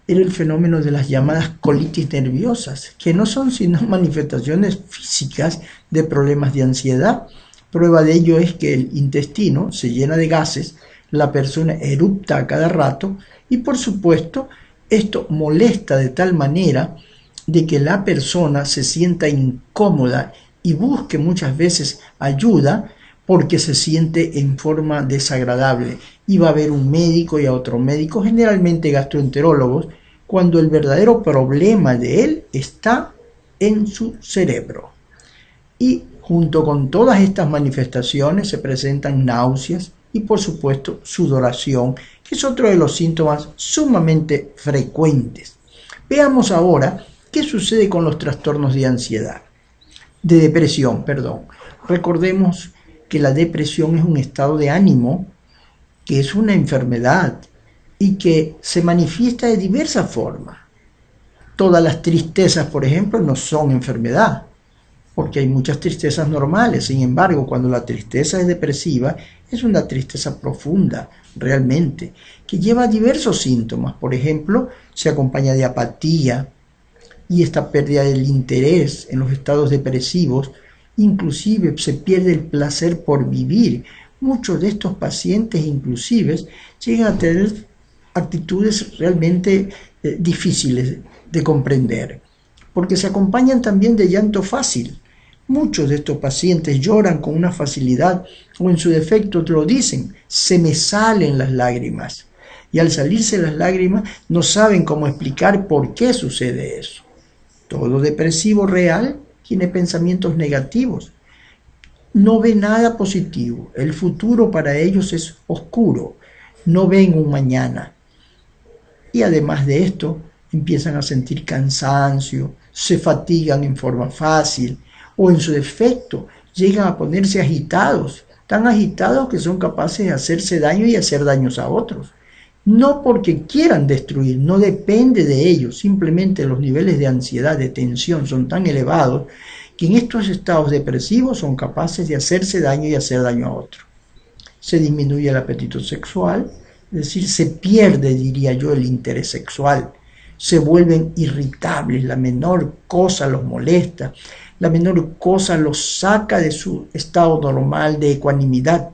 era el fenómeno de las llamadas colitis nerviosas, que no son sino manifestaciones físicas de problemas de ansiedad. Prueba de ello es que el intestino se llena de gases, la persona erupta a cada rato y por supuesto esto molesta de tal manera de que la persona se sienta incómoda y busque muchas veces ayuda porque se siente en forma desagradable y va a ver un médico y a otro médico, generalmente gastroenterólogos, cuando el verdadero problema de él está en su cerebro. Y junto con todas estas manifestaciones se presentan náuseas y por supuesto sudoración, que es otro de los síntomas sumamente frecuentes. Veamos ahora qué sucede con los trastornos de ansiedad, de depresión, perdón. Recordemos que la depresión es un estado de ánimo, que es una enfermedad y que se manifiesta de diversas formas. Todas las tristezas, por ejemplo, no son enfermedad, porque hay muchas tristezas normales. Sin embargo, cuando la tristeza es depresiva, es una tristeza profunda, realmente, que lleva diversos síntomas. Por ejemplo, se acompaña de apatía y esta pérdida del interés en los estados depresivos. Inclusive se pierde el placer por vivir. Muchos de estos pacientes inclusive llegan a tener actitudes realmente difíciles de comprender, porque se acompañan también de llanto fácil. Muchos de estos pacientes lloran con una facilidad o en su defecto lo dicen, se me salen las lágrimas. Y al salirse las lágrimas no saben cómo explicar por qué sucede eso. Todo depresivo real tiene pensamientos negativos. No ve nada positivo. El futuro para ellos es oscuro. No ven un mañana. Y además de esto, empiezan a sentir cansancio, se fatigan en forma fácil o en su defecto llegan a ponerse agitados, tan agitados que son capaces de hacerse daño y hacer daños a otros. No porque quieran destruir, no depende de ellos, simplemente los niveles de ansiedad, de tensión son tan elevados que en estos estados depresivos son capaces de hacerse daño y hacer daño a otros. Se disminuye el apetito sexual, es decir, se pierde, diría yo, el interés sexual, se vuelven irritables, la menor cosa los molesta, la menor cosa los saca de su estado normal de ecuanimidad.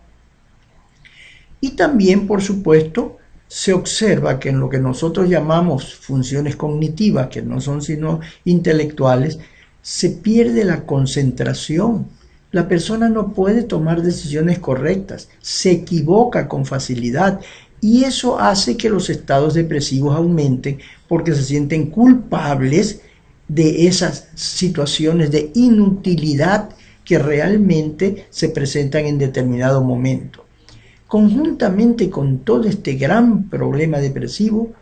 Y también, por supuesto, se observa que en lo que nosotros llamamos funciones cognitivas, que no son sino intelectuales, se pierde la concentración. La persona no puede tomar decisiones correctas, se equivoca con facilidad y eso hace que los estados depresivos aumenten porque se sienten culpables de esas situaciones de inutilidad que realmente se presentan en determinado momento. Conjuntamente con todo este gran problema depresivo,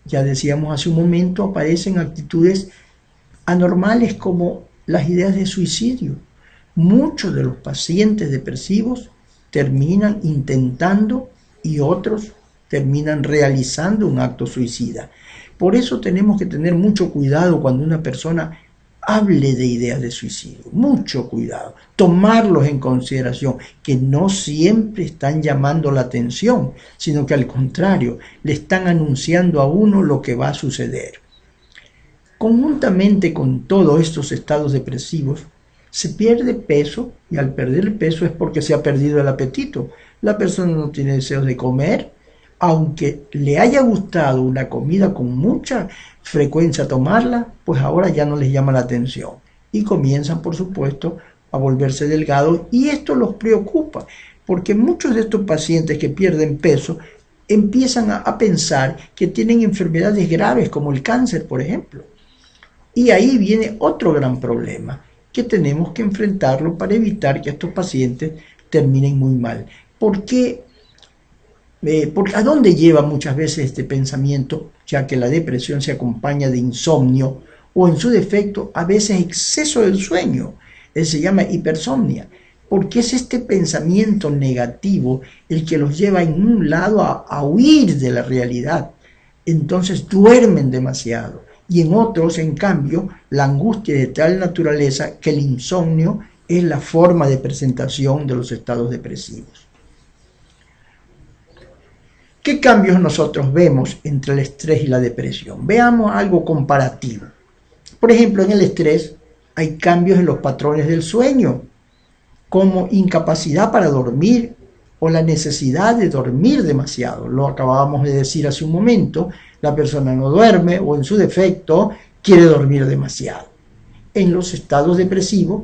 ya decíamos hace un momento, aparecen actitudes anormales como las ideas de suicidio. Muchos de los pacientes depresivos terminan intentando y otros terminan realizando un acto suicida. Por eso tenemos que tener mucho cuidado cuando una persona hable de ideas de suicidio, mucho cuidado, tomarlos en consideración, que no siempre están llamando la atención, sino que al contrario, le están anunciando a uno lo que va a suceder. Conjuntamente con todos estos estados depresivos, se pierde peso y al perder peso es porque se ha perdido el apetito. La persona no tiene deseos de comer, aunque le haya gustado una comida con mucha frecuencia tomarla, pues ahora ya no les llama la atención y comienzan, por supuesto, a volverse delgados y esto los preocupa porque muchos de estos pacientes que pierden peso empiezan a pensar que tienen enfermedades graves como el cáncer, por ejemplo. Y ahí viene otro gran problema que tenemos que enfrentarlo para evitar que estos pacientes terminen muy mal. ¿Por qué? Porque ¿a dónde lleva muchas veces este pensamiento? Ya que la depresión se acompaña de insomnio o en su defecto a veces exceso del sueño, se llama hipersomnia, porque es este pensamiento negativo el que los lleva en un lado a huir de la realidad. Entonces duermen demasiado y en otros, en cambio, la angustia es de tal naturaleza que el insomnio es la forma de presentación de los estados depresivos. ¿Qué cambios nosotros vemos entre el estrés y la depresión? Veamos algo comparativo. Por ejemplo, en el estrés hay cambios en los patrones del sueño, como incapacidad para dormir o la necesidad de dormir demasiado. Lo acabábamos de decir hace un momento, la persona no duerme o en su defecto quiere dormir demasiado. En los estados depresivos,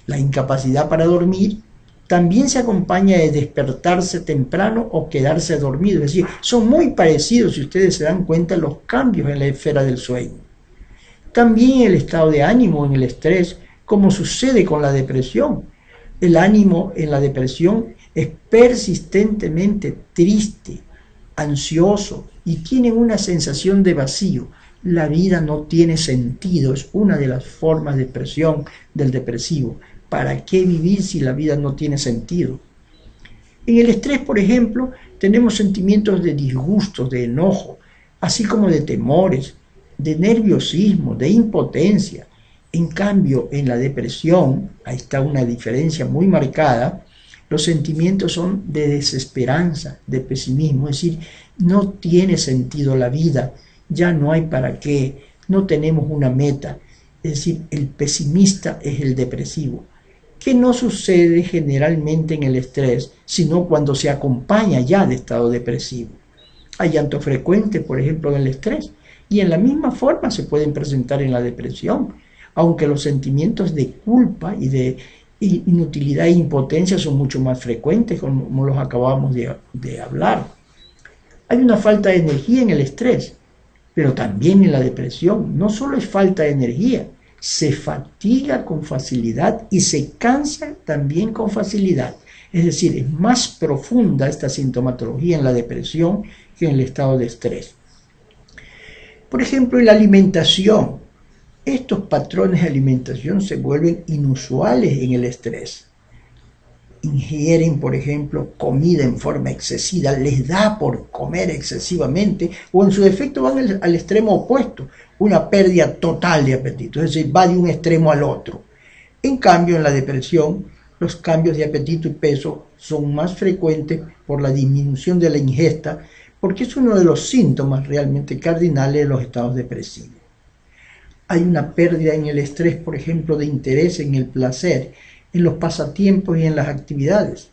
la incapacidad para dormir también se acompaña de despertarse temprano o quedarse dormido. Es decir, son muy parecidos, si ustedes se dan cuenta, los cambios en la esfera del sueño. También el estado de ánimo en el estrés, como sucede con la depresión. El ánimo en la depresión es persistentemente triste, ansioso y tiene una sensación de vacío. La vida no tiene sentido, es una de las formas de expresión del depresivo. ¿Para qué vivir si la vida no tiene sentido? En el estrés, por ejemplo, tenemos sentimientos de disgusto, de enojo, así como de temores, de nerviosismo, de impotencia. En cambio, en la depresión, ahí está una diferencia muy marcada, los sentimientos son de desesperanza, de pesimismo, es decir, no tiene sentido la vida, ya no hay para qué, no tenemos una meta. Es decir, el pesimista es el depresivo, que no sucede generalmente en el estrés, sino cuando se acompaña ya de estado depresivo. Hay llanto frecuente, por ejemplo, en el estrés, y en la misma forma se pueden presentar en la depresión, aunque los sentimientos de culpa y de inutilidad e impotencia son mucho más frecuentes, como los acabamos de hablar. Hay una falta de energía en el estrés, pero también en la depresión. No solo es falta de energía, se fatiga con facilidad y se cansa también con facilidad. Es decir, es más profunda esta sintomatología en la depresión que en el estado de estrés. Por ejemplo, en la alimentación, estos patrones de alimentación se vuelven inusuales en el estrés. Ingieren, por ejemplo, comida en forma excesiva, les da por comer excesivamente, o en su defecto van al extremo opuesto, una pérdida total de apetito, es decir, va de un extremo al otro. En cambio, en la depresión, los cambios de apetito y peso son más frecuentes por la disminución de la ingesta, porque es uno de los síntomas realmente cardinales de los estados depresivos. Hay una pérdida en el estrés, por ejemplo, de interés en el placer, en los pasatiempos y en las actividades.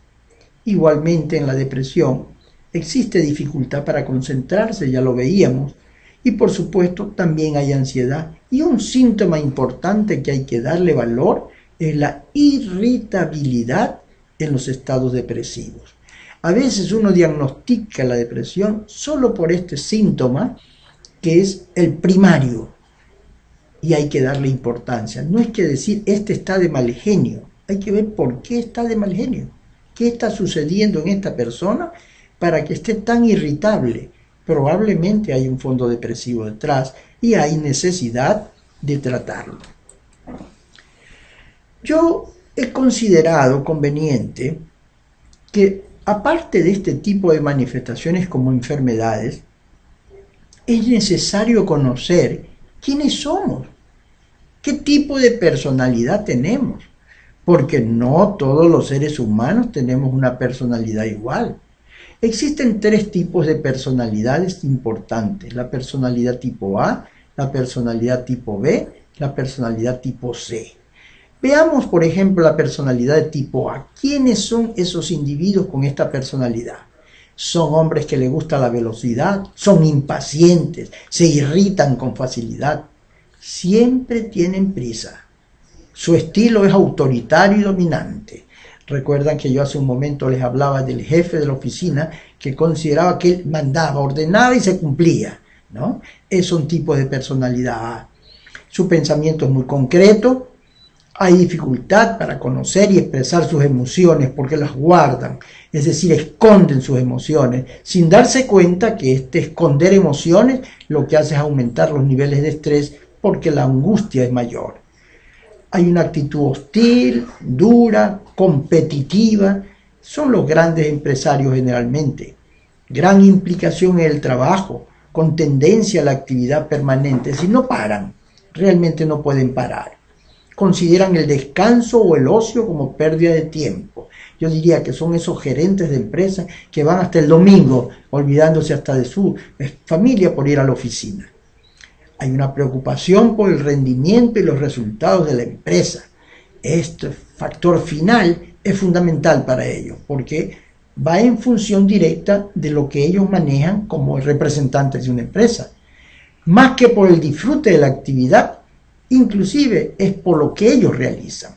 Igualmente en la depresión existe dificultad para concentrarse, ya lo veíamos, y por supuesto también hay ansiedad. Y un síntoma importante que hay que darle valor es la irritabilidad en los estados depresivos. A veces uno diagnostica la depresión solo por este síntoma, que es el primario, y hay que darle importancia. No es que decir, este está de mal genio, hay que ver por qué está de mal genio, qué está sucediendo en esta persona para que esté tan irritable. Probablemente hay un fondo depresivo detrás y hay necesidad de tratarlo. Yo he considerado conveniente que, aparte de este tipo de manifestaciones como enfermedades, es necesario conocer quiénes somos, qué tipo de personalidad tenemos, porque no todos los seres humanos tenemos una personalidad igual. Existen tres tipos de personalidades importantes: la personalidad tipo A, la personalidad tipo B, la personalidad tipo C. Veamos, por ejemplo, la personalidad de tipo A. ¿Quiénes son esos individuos con esta personalidad? Son hombres que les gusta la velocidad, son impacientes, se irritan con facilidad, siempre tienen prisa. Su estilo es autoritario y dominante. Recuerdan que yo hace un momento les hablaba del jefe de la oficina que consideraba que él mandaba, ordenaba y se cumplía, ¿no? Es un tipo de personalidad A. Su pensamiento es muy concreto. Hay dificultad para conocer y expresar sus emociones porque las guardan, es decir, esconden sus emociones, sin darse cuenta que este esconder emociones lo que hace es aumentar los niveles de estrés porque la angustia es mayor. Hay una actitud hostil, dura, competitiva. Son los grandes empresarios generalmente. Gran implicación en el trabajo, con tendencia a la actividad permanente. Si no paran, realmente no pueden parar. Consideran el descanso o el ocio como pérdida de tiempo. Yo diría que son esos gerentes de empresas que van hasta el domingo, olvidándose hasta de su familia por ir a la oficina. Hay una preocupación por el rendimiento y los resultados de la empresa. Este factor final es fundamental para ellos, porque va en función directa de lo que ellos manejan como representantes de una empresa. Más que por el disfrute de la actividad, inclusive es por lo que ellos realizan.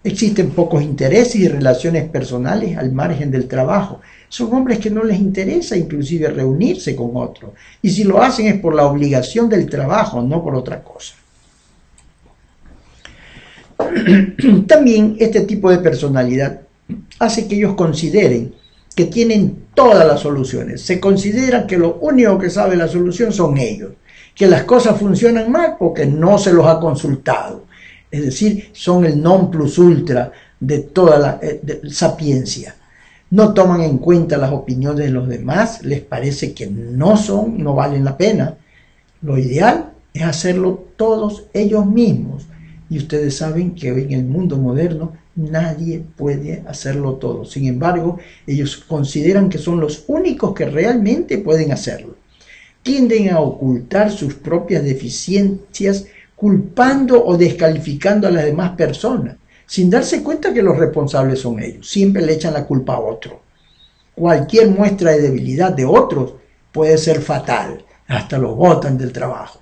Existen pocos intereses y relaciones personales al margen del trabajo. Son hombres que no les interesa inclusive reunirse con otros. Y si lo hacen es por la obligación del trabajo, no por otra cosa. También este tipo de personalidad hace que ellos consideren que tienen todas las soluciones. Se consideran que lo único que sabe la solución son ellos. Que las cosas funcionan mal porque no se los ha consultado. Es decir, son el non plus ultra de toda la sapiencia. No toman en cuenta las opiniones de los demás, les parece que no valen la pena. Lo ideal es hacerlo todos ellos mismos. Y ustedes saben que hoy en el mundo moderno nadie puede hacerlo todo. Sin embargo, ellos consideran que son los únicos que realmente pueden hacerlo. Tienden a ocultar sus propias deficiencias, culpando o descalificando a las demás personas, sin darse cuenta que los responsables son ellos. Siempre le echan la culpa a otro. Cualquier muestra de debilidad de otros puede ser fatal, hasta los botan del trabajo.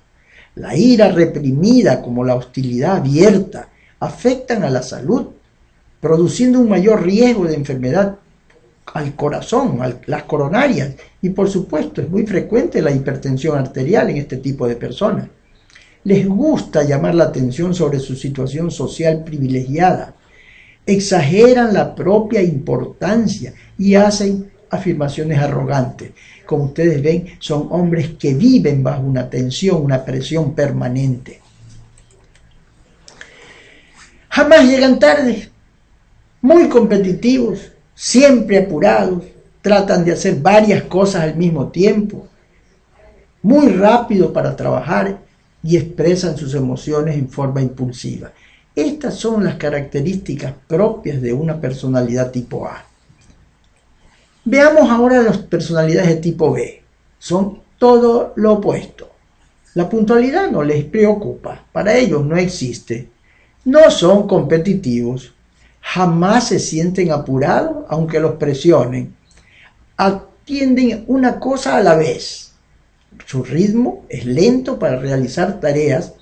La ira reprimida como la hostilidad abierta afectan a la salud, produciendo un mayor riesgo de enfermedad al corazón, a las coronarias, y por supuesto es muy frecuente la hipertensión arterial en este tipo de personas. Les gusta llamar la atención sobre su situación social privilegiada, exageran la propia importancia y hacen afirmaciones arrogantes. Como ustedes ven, son hombres que viven bajo una tensión, una presión permanente. Jamás llegan tarde, muy competitivos, siempre apurados, tratan de hacer varias cosas al mismo tiempo, muy rápido para trabajar y expresan sus emociones en forma impulsiva. Estas son las características propias de una personalidad tipo A. Veamos ahora las personalidades de tipo B. Son todo lo opuesto. La puntualidad no les preocupa, para ellos no existe. No son competitivos, jamás se sienten apurados aunque los presionen. Atienden una cosa a la vez. Su ritmo es lento para realizar tareas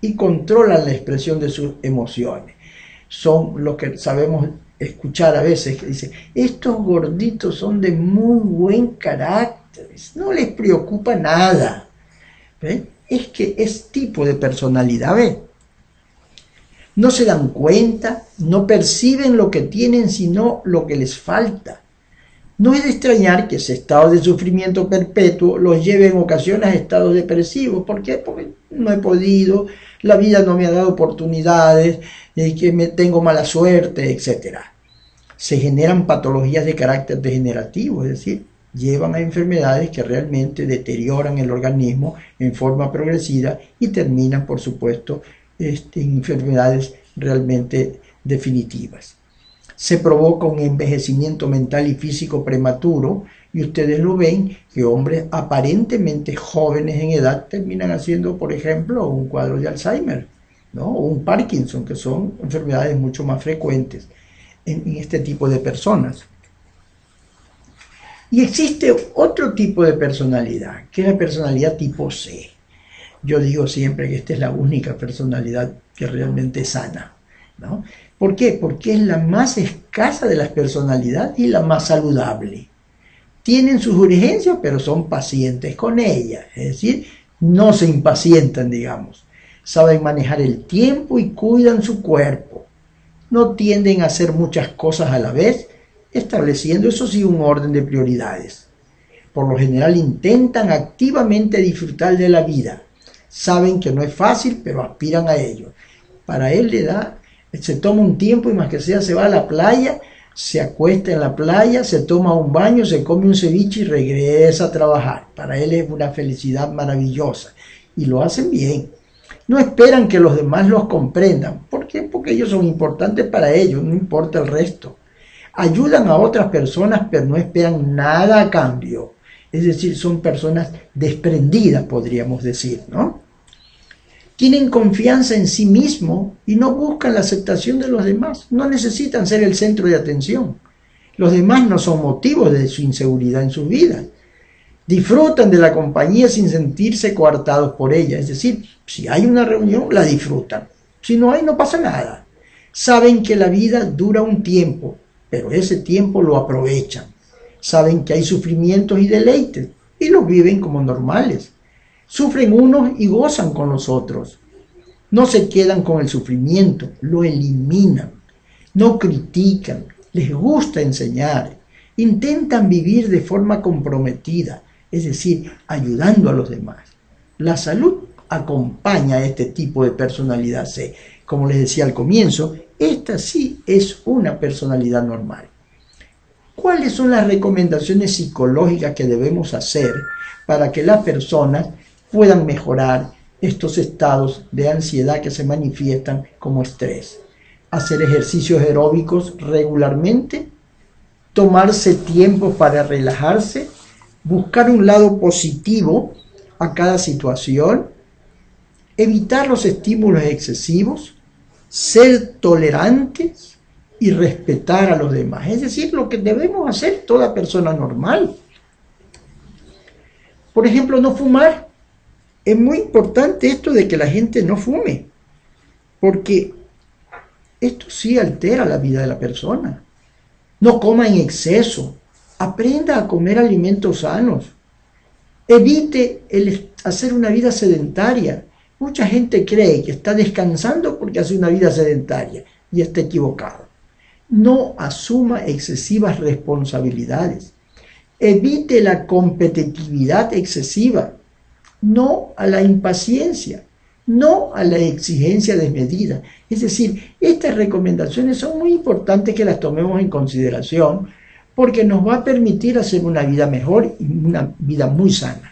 y controlan la expresión de sus emociones. Son los que sabemos escuchar a veces que dicen, estos gorditos son de muy buen carácter, no les preocupa nada. ¿Ven? Es que es tipo de personalidad, ¿ven? No se dan cuenta, no perciben lo que tienen, sino lo que les falta. No es de extrañar que ese estado de sufrimiento perpetuo los lleve en ocasiones a estados depresivos. ¿Por qué? Porque no he podido, la vida no me ha dado oportunidades, que tengo mala suerte, etc. Se generan patologías de carácter degenerativo, es decir, llevan a enfermedades que realmente deterioran el organismo en forma progresiva y terminan, por supuesto, en enfermedades realmente definitivas. Se provoca un envejecimiento mental y físico prematuro y ustedes lo ven que hombres aparentemente jóvenes en edad terminan haciendo, por ejemplo, un cuadro de Alzheimer, ¿no? O un Parkinson, que son enfermedades mucho más frecuentes en este tipo de personas. Y existe otro tipo de personalidad, que es la personalidad tipo C. Yo digo siempre que esta es la única personalidad que realmente es sana, ¿no? ¿Por qué? Porque es la más escasa de las personalidades y la más saludable. Tienen sus urgencias, pero son pacientes con ellas, es decir, no se impacientan, digamos. Saben manejar el tiempo y cuidan su cuerpo. No tienden a hacer muchas cosas a la vez, estableciendo, eso sí, un orden de prioridades. Por lo general intentan activamente disfrutar de la vida. Saben que no es fácil, pero aspiran a ello. Para él se toma un tiempo y más que sea se va a la playa, se acuesta en la playa, se toma un baño, se come un ceviche y regresa a trabajar. Para él es una felicidad maravillosa y lo hacen bien. No esperan que los demás los comprendan. ¿Por qué? Porque ellos son importantes para ellos, no importa el resto. ayudan a otras personas, pero no esperan nada a cambio. Es decir, son personas desprendidas, podríamos decir, ¿no? Tienen confianza en sí mismos y no buscan la aceptación de los demás. No necesitan ser el centro de atención. Los demás no son motivos de su inseguridad en sus vidas. Disfrutan de la compañía sin sentirse coartados por ella. Es decir, si hay una reunión, la disfrutan. Si no hay, no pasa nada. Saben que la vida dura un tiempo, pero ese tiempo lo aprovechan. Saben que hay sufrimientos y deleites y los viven como normales. Sufren unos y gozan con los otros. No se quedan con el sufrimiento, lo eliminan. No critican, les gusta enseñar. Intentan vivir de forma comprometida, es decir, ayudando a los demás. La salud acompaña a este tipo de personalidad C. Como les decía al comienzo, esta sí es una personalidad normal. ¿Cuáles son las recomendaciones psicológicas que debemos hacer para que las personas puedan mejorar estos estados de ansiedad que se manifiestan como estrés? Hacer ejercicios aeróbicos regularmente, tomarse tiempo para relajarse, buscar un lado positivo a cada situación, evitar los estímulos excesivos, ser tolerantes y respetar a los demás. Es decir, lo que debemos hacer toda persona normal. Por ejemplo, no fumar. Es muy importante esto de que la gente no fume, porque esto sí altera la vida de la persona. No coma en exceso. Aprenda a comer alimentos sanos. Evite hacer una vida sedentaria. Mucha gente cree que está descansando porque hace una vida sedentaria y está equivocado. No asuma excesivas responsabilidades. Evite la competitividad excesiva. No a la impaciencia. No a la exigencia desmedida. Es decir, estas recomendaciones son muy importantes que las tomemos en consideración porque nos va a permitir hacer una vida mejor y una vida muy sana.